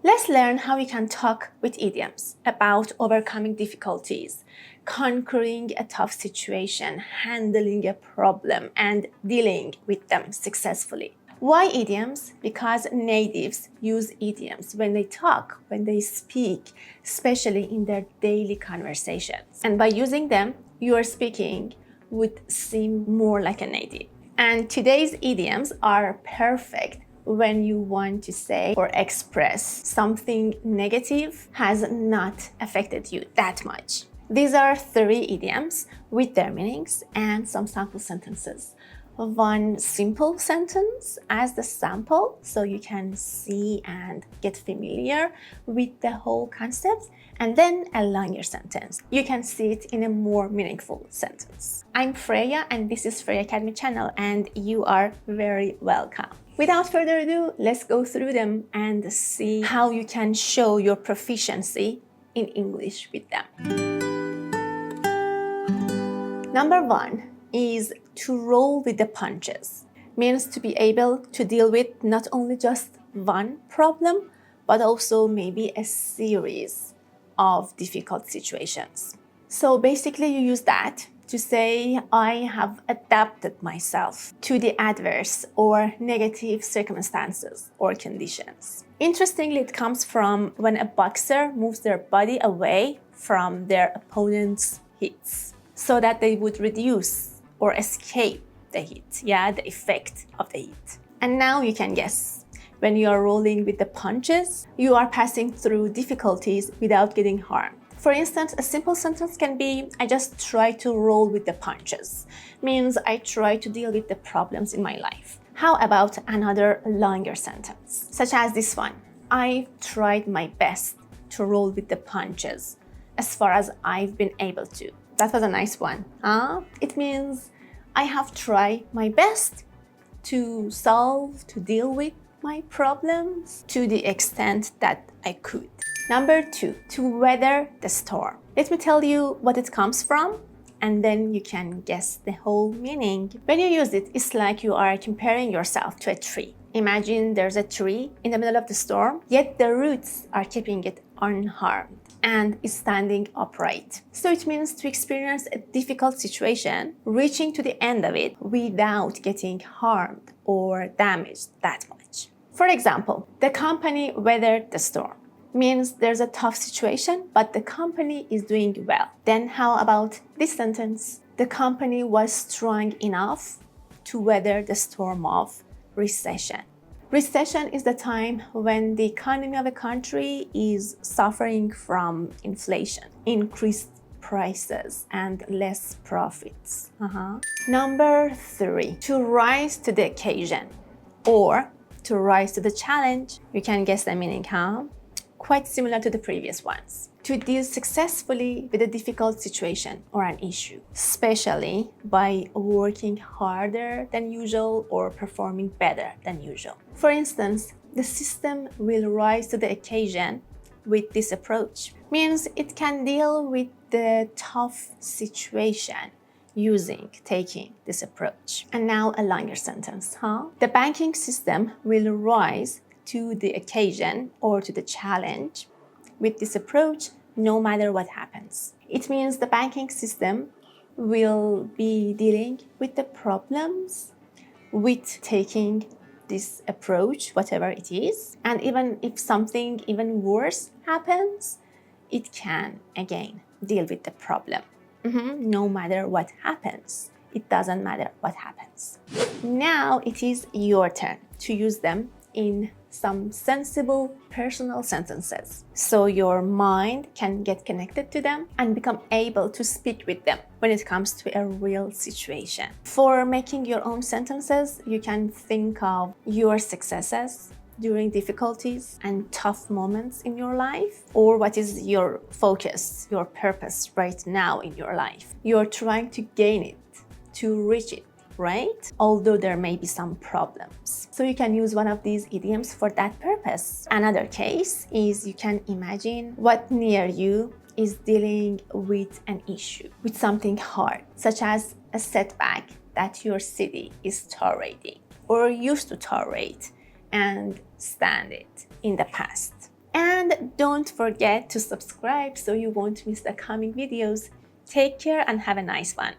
Let's learn how you can talk with idioms about overcoming difficulties, conquering a tough situation, handling a problem, and dealing with them successfully. Why idioms? Because natives use idioms when they talk, when they speak, especially in their daily conversations. And by using them, your speaking would seem more like a native. And today's idioms are perfect when you want to say or express something negative has not affected you that much. These are 3 idioms with their meanings and some sample sentences. One simple sentence as the sample so you can see and get familiar with the whole concept, and then a longer sentence. You can see it in a more meaningful sentence. I'm Freya and this is Freya Academy channel and you are very welcome. Without further ado, let's go through them and see how you can show your proficiency in English with them. Number 1 is to roll with the punches. Means to be able to deal with not only just one problem, but also maybe a series of difficult situations. So basically you use that to say, I have adapted myself to the adverse or negative circumstances or conditions. Interestingly, it comes from when a boxer moves their body away from their opponent's hits so that they would reduce or escape the hit, the effect of the hit. And now you can guess, when you are rolling with the punches, you are passing through difficulties without getting harmed. For instance, a simple sentence can be, I just try to roll with the punches. Means I try to deal with the problems in my life. How about another longer sentence, such as this one? I tried my best to roll with the punches as far as I've been able to. That was a nice one, huh? It means I have tried my best to solve, to deal with my problems to the extent that I could. Number 2, to weather the storm. Let me tell you what it comes from, and then you can guess the whole meaning. When you use it, it's like you are comparing yourself to a tree. Imagine there's a tree in the middle of the storm, yet the roots are keeping it unharmed and is standing upright. So it means to experience a difficult situation, reaching to the end of it without getting harmed or damaged that much. For example, the company weathered the storm. Means there's a tough situation, but the company is doing well. Then how about this sentence? The company was strong enough to weather the storm of recession. Recession is the time when the economy of a country is suffering from inflation, increased prices, and less profits. Number 3, to rise to the occasion or to rise to the challenge. You can guess the meaning, huh? Quite similar to the previous ones. To deal successfully with a difficult situation or an issue, especially by working harder than usual or performing better than usual. For instance, the system will rise to the occasion with this approach. Means it can deal with the tough situation taking this approach. And now a longer sentence, huh? The banking system will rise to the occasion or to the challenge with this approach no matter what happens. It means the banking system will be dealing with the problems with taking this approach, whatever it is. And even if something even worse happens, it can again deal with the problem. No matter what happens. It doesn't matter what happens. Now it is your turn to use them in some sensible personal sentences so your mind can get connected to them and become able to speak with them when it comes to a real situation. For making your own sentences, you can think of your successes during difficulties and tough moments in your life, or what is your focus, your purpose right now in your life. You're trying to gain it, to reach it, right? Although there may be some problems. So you can use one of these idioms for that purpose. Another case is you can imagine what near you is dealing with an issue, with something hard, such as a setback that your city is tolerating or used to tolerate and stand it in the past. And don't forget to subscribe so you won't miss the coming videos. Take care and have a nice one.